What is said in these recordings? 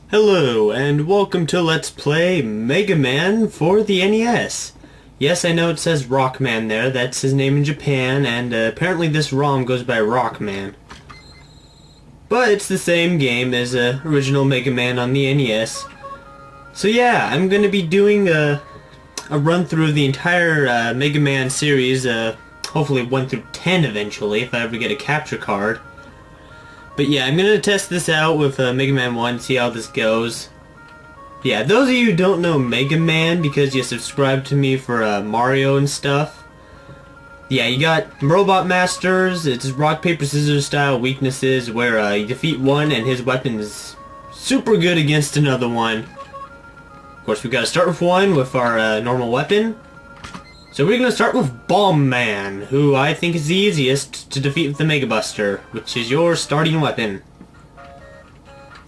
Hello, and welcome to Let's Play Mega Man for the NES. Yes, I know it says Rockman there, that's his name in Japan, and apparently this ROM goes by Rockman. But it's the same game as original Mega Man on the NES. So yeah, I'm going to be doing a run-through of the entire Mega Man series, hopefully 1 through 10 eventually, if I ever get a capture card. But yeah, I'm gonna test this out with Mega Man 1, see how this goes. Yeah, those of you who don't know Mega Man because you subscribe to me for Mario and stuff. Yeah, you got Robot Masters, it's rock, paper, scissors style weaknesses where you defeat one and his weapon is super good against another one. Of course, we gotta start with one with our normal weapon. So we're going to start with Bomb Man, who I think is the easiest to defeat with the Mega Buster, which is your starting weapon.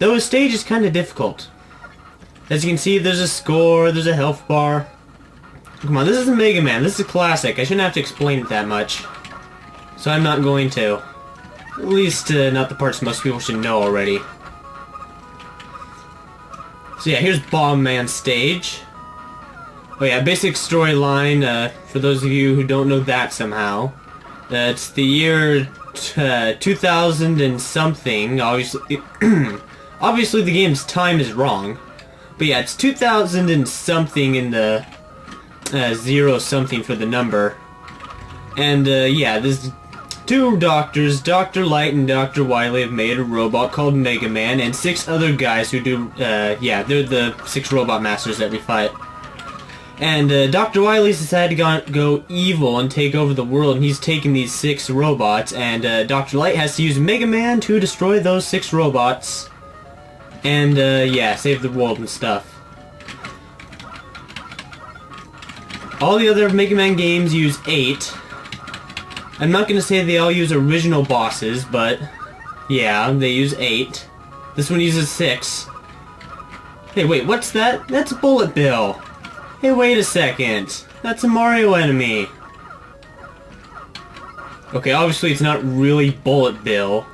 Though his stage is kind of difficult. As you can see, there's a score, there's a health bar. Come on, this is a Mega Man, this is a classic, I shouldn't have to explain it that much. So I'm not going to. At least not the parts most people should know already. So yeah, here's Bomb Man's stage. Oh yeah, basic storyline, for those of you who don't know that somehow. It's the year 2000 and something, obviously. Obviously the game's time is wrong. But yeah, it's 2000 and something in the 0 something for the number. And yeah, there's two doctors, Dr. Light and Dr. Wily, have made a robot called Mega Man, and 6 other guys who do, yeah, they're the 6 robot masters that we fight. And Dr. Wily's decided to go evil and take over the world, and he's taken these 6 robots, and Dr. Light has to use Mega Man to destroy those 6 robots. And yeah, save the world and stuff. All the other Mega Man games use 8. I'm not going to say they all use original bosses, but yeah, they use 8. This one uses 6. Hey, wait, what's that? That's Bullet Bill. Hey, wait a second. That's a Mario enemy. Okay, obviously it's not really Bullet Bill.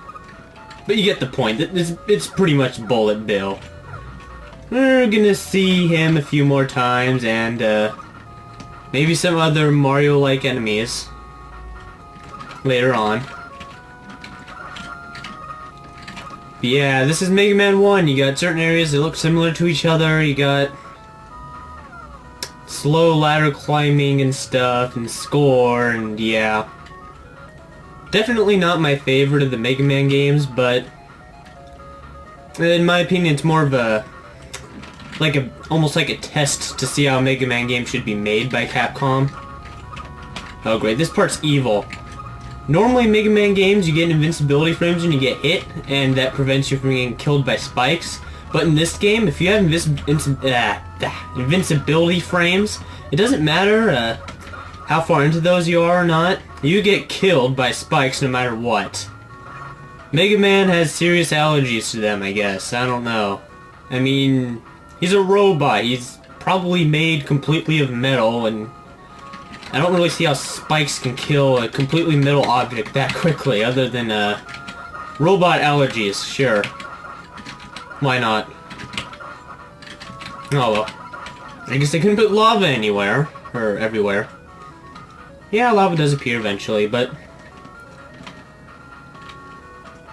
But you get the point. It's pretty much Bullet Bill. We're gonna see him a few more times and maybe some other Mario-like enemies later on. But yeah, this is Mega Man 1. You got certain areas that look similar to each other. You got slow ladder climbing and stuff, and score, and yeah. Definitely not my favorite of the Mega Man games, but in my opinion it's more of a, almost like a test to see how a Mega Man game should be made by Capcom. Oh great, this part's evil. Normally in Mega Man games you get invincibility frames when you get hit, and that prevents you from getting killed by spikes. But in this game, if you have invincibility frames, it doesn't matter how far into those you are or not, you get killed by spikes no matter what. Mega Man has serious allergies to them, I guess. I don't know. I mean, he's a robot. He's probably made completely of metal, and I don't really see how spikes can kill a completely metal object that quickly, other than robot allergies, sure. Why not? Oh well. I guess they couldn't put lava anywhere. Or everywhere. Yeah, lava does appear eventually, but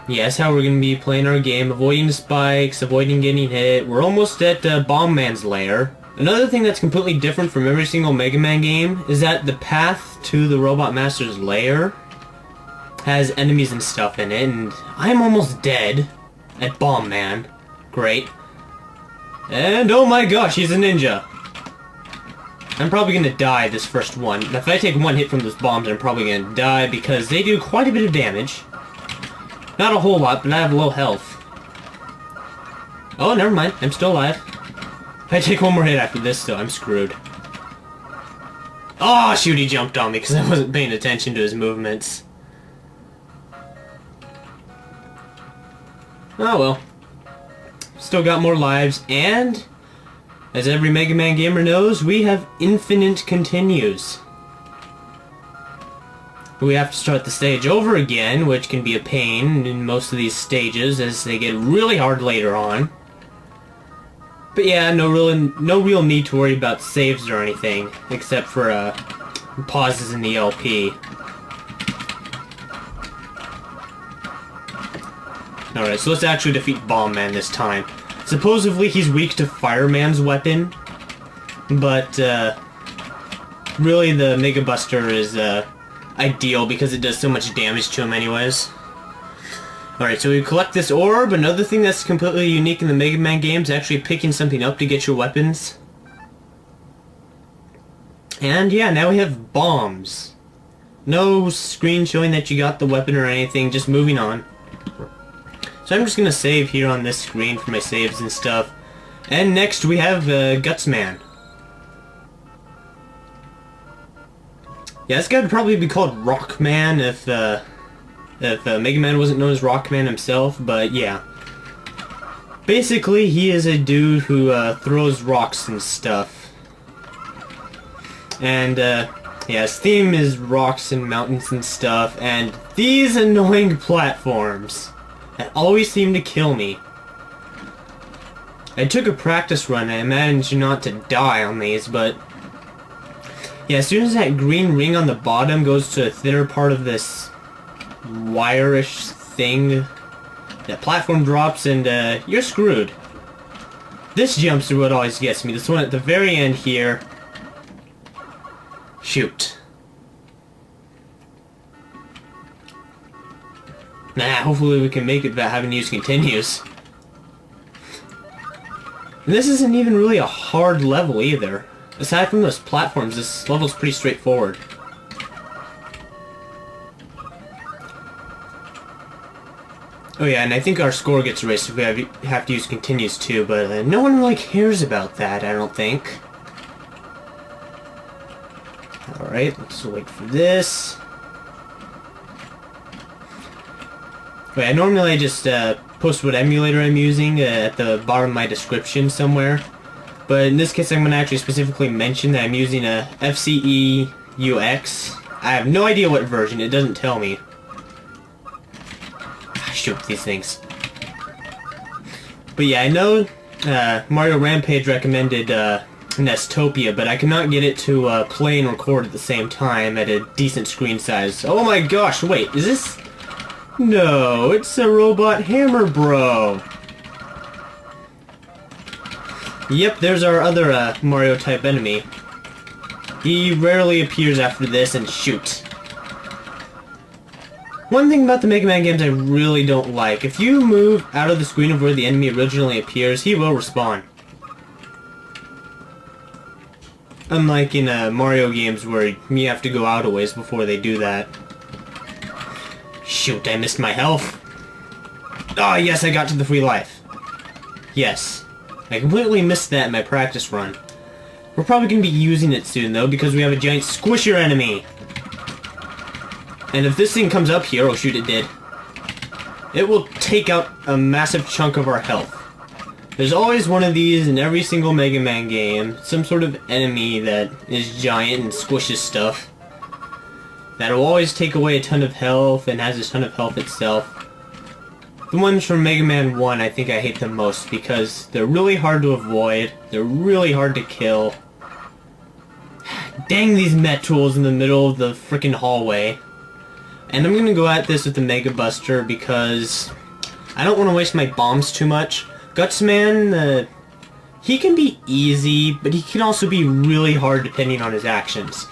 yeah, that's how we're gonna be playing our game. Avoiding the spikes, avoiding getting hit. We're almost at Bomb Man's lair. Another thing that's completely different from every single Mega Man game is that the path to the Robot Master's lair has enemies and stuff in it, and I'm almost dead at Bomb Man. Great. And oh my gosh, he's a ninja. I'm probably gonna die this first one. If I take one hit from those bombs, I'm probably gonna die because they do quite a bit of damage. Not a whole lot, but I have low health. Oh, never mind. I'm still alive. If I take one more hit after this, though, I'm screwed. Oh, shoot, he jumped on me because I wasn't paying attention to his movements. Oh well. Still got more lives, and as every Mega Man gamer knows, we have infinite continues. We have to start the stage over again, which can be a pain in most of these stages as they get really hard later on. But yeah, no real need to worry about saves or anything, except for pauses in the LP. Alright, so let's actually defeat Bomb Man this time. Supposedly he's weak to Fireman's weapon, but really the Mega Buster is ideal because it does so much damage to him anyways. Alright, so we collect this orb. Another thing that's completely unique in the Mega Man games is actually picking something up to get your weapons. And yeah, now we have bombs. No screen showing that you got the weapon or anything, just moving on. So I'm just gonna save here on this screen for my saves and stuff. And next we have Gutsman. Yeah, this guy would probably be called Rockman if Mega Man wasn't known as Rockman himself, but yeah. Basically, he is a dude who throws rocks and stuff. And yeah, his theme is rocks and mountains and stuff, and these annoying platforms that always seem to kill me. I took a practice run and I managed not to die on these, but yeah, as soon as that green ring on the bottom goes to a thinner part of this wire-ish thing, that platform drops and you're screwed. This jumps are what always gets me. This one at the very end here. Shoot. Nah, hopefully we can make it without having to use continues. And this isn't even really a hard level either. Aside from those platforms, this level's pretty straightforward. Oh yeah, and I think our score gets erased if we have to use continues too, but no one really cares about that, I don't think. Alright, let's wait for this. Wait, normally I just post what emulator I'm using at the bottom of my description somewhere. But in this case I'm going to actually specifically mention that I'm using a FCEUX. I have no idea what version, it doesn't tell me. Shoot these things. But yeah, I know Mario Rampage recommended Nestopia, but I cannot get it to play and record at the same time at a decent screen size. Oh my gosh, wait, is this... No, it's a robot hammer bro. Yep, there's our other Mario type enemy. He rarely appears after this, and shoot. One thing about the Mega Man games I really don't like, if you move out of the screen of where the enemy originally appears, he will respawn. Unlike in Mario games where you have to go out a ways before they do that. Shoot, I missed my health. Ah, yes, I got to the free life. Yes. I completely missed that in my practice run. We're probably going to be using it soon, though, because we have a giant squisher enemy. And if this thing comes up here, oh shoot, it did. It will take out a massive chunk of our health. There's always one of these in every single Mega Man game. Some sort of enemy that is giant and squishes stuff. That'll always take away a ton of health and has a ton of health itself. The ones from Mega Man 1 I think I hate the most because they're really hard to avoid, they're really hard to kill. Dang these Met tools in the middle of the frickin' hallway. And I'm gonna go at this with the Mega Buster because I don't want to waste my bombs too much. Gutsman, he can be easy, but he can also be really hard depending on his actions.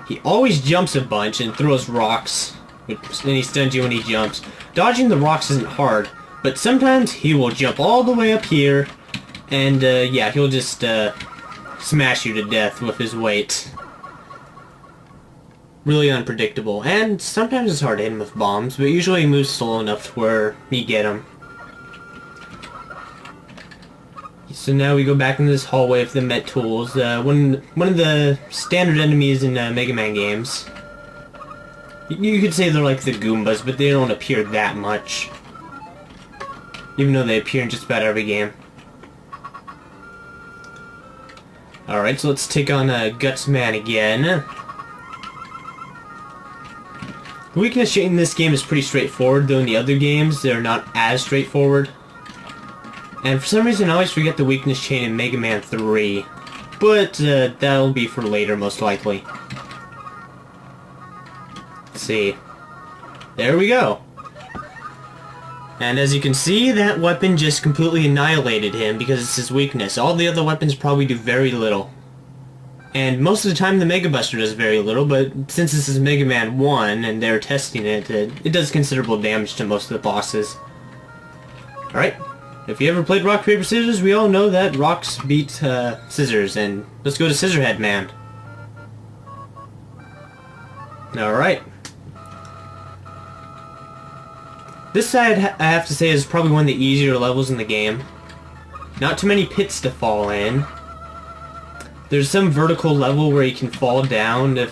He always jumps a bunch and throws rocks, and he stuns you when he jumps. Dodging the rocks isn't hard, but sometimes he will jump all the way up here, and yeah, he'll just smash you to death with his weight. Really unpredictable, and sometimes it's hard to hit him with bombs, but usually he moves slow enough to where you get him. So now we go back into this hallway with the Met tools. One of the standard enemies in Mega Man games. You could say they're like the Goombas, but they don't appear that much. Even though they appear in just about every game. Alright, so let's take on Gutsman again. The weakness in this game is pretty straightforward, though in the other games they're not as straightforward. And for some reason I always forget the weakness chain in Mega Man 3. But that'll be for later, most likely. Let's see. There we go. And as you can see, that weapon just completely annihilated him because it's his weakness. All the other weapons probably do very little. And most of the time the Mega Buster does very little, but since this is Mega Man 1 and they're testing it, it does considerable damage to most of the bosses. Alright, if you ever played Rock, Paper, Scissors, we all know that rocks beat scissors, and let's go to Scissorhead Man. Alright. This side, I have to say, is probably one of the easier levels in the game. Not too many pits to fall in. There's some vertical level where you can fall down if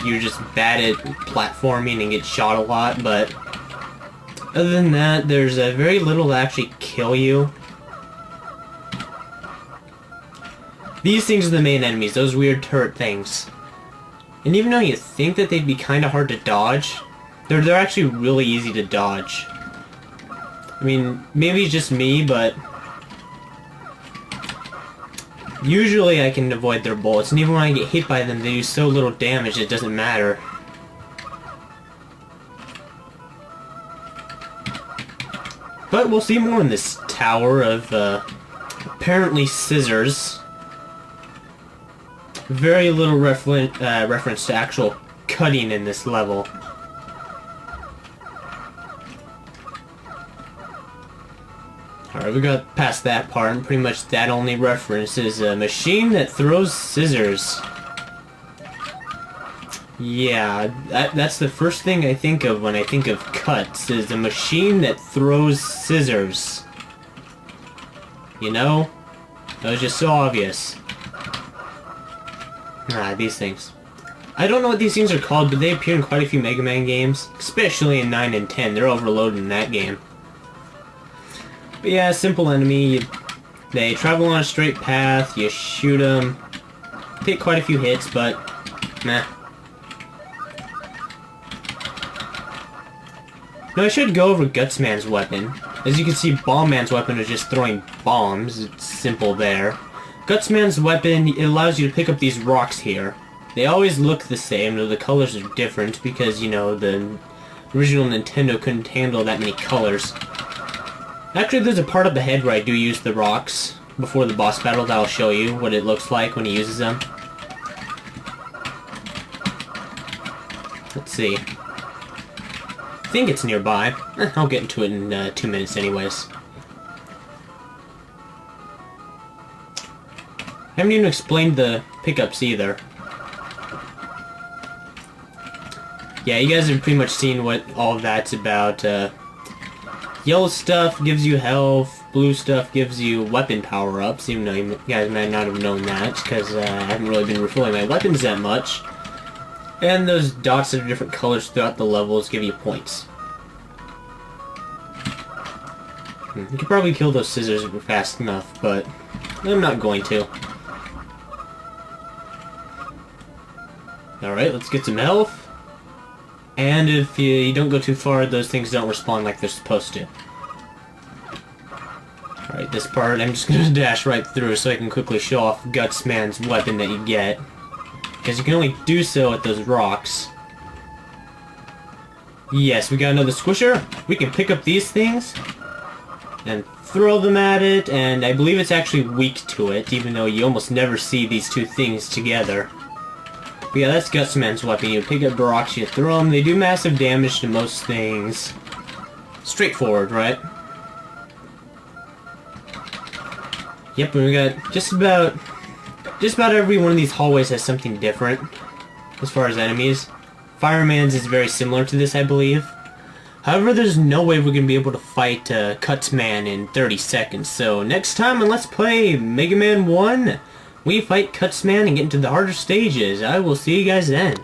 you're just bad at platforming and get shot a lot, but other than that, there's very little to actually kill you. These things are the main enemies, those weird turret things. And even though you think that they'd be kind of hard to dodge, they're actually really easy to dodge. I mean, maybe it's just me, but usually I can avoid their bullets, and even when I get hit by them, they do so little damage it doesn't matter. But we'll see more in this tower of, apparently scissors. Very little reference to actual cutting in this level. Alright, we got past that part, and pretty much that only references a machine that throws scissors. Yeah, that's the first thing I think of when I think of cuts, is a machine that throws scissors. You know? That was just so obvious. Ah, these things. I don't know what these things are called, but they appear in quite a few Mega Man games. Especially in 9 and 10, they're overloaded in that game. But yeah, simple enemy. They travel on a straight path, you shoot them. Take quite a few hits, but meh. Now I should go over Gutsman's weapon. As you can see, Bomb Man's weapon is just throwing bombs. It's simple there. Gutsman's weapon, it allows you to pick up these rocks here. They always look the same, though the colors are different because, you know, the original Nintendo couldn't handle that many colors. Actually, there's a part up ahead where I do use the rocks before the boss battle that I'll show you what it looks like when he uses them. Let's see. I think it's nearby. I'll get into it in 2 minutes anyways. I haven't even explained the pickups either. Yeah, you guys have pretty much seen what all of that's about. Yellow stuff gives you health, blue stuff gives you weapon power-ups, even though you guys might not have known that, because I haven't really been refilling my weapons that much. And those dots of different colors throughout the levels give you points. You could probably kill those scissors fast enough, but I'm not going to. Alright, let's get some health. And if you don't go too far, those things don't respawn like they're supposed to. Alright, this part I'm just going to dash right through so I can quickly show off Gutsman's weapon that you get. Because you can only do so at those rocks. Yes, we got another squisher. We can pick up these things and throw them at it, and I believe it's actually weak to it, even though you almost never see these two things together. But yeah, that's Gutsman's weapon. You pick up the rocks, you throw them, they do massive damage to most things. Straightforward, right? Yep, and we got just about every one of these hallways has something different as far as enemies. Fireman's is very similar to this, I believe. However, there's no way we're going to be able to fight Gutsman in 30 seconds, so next time on Let's Play Mega Man 1, we fight Gutsman and get into the harder stages. I will see you guys then.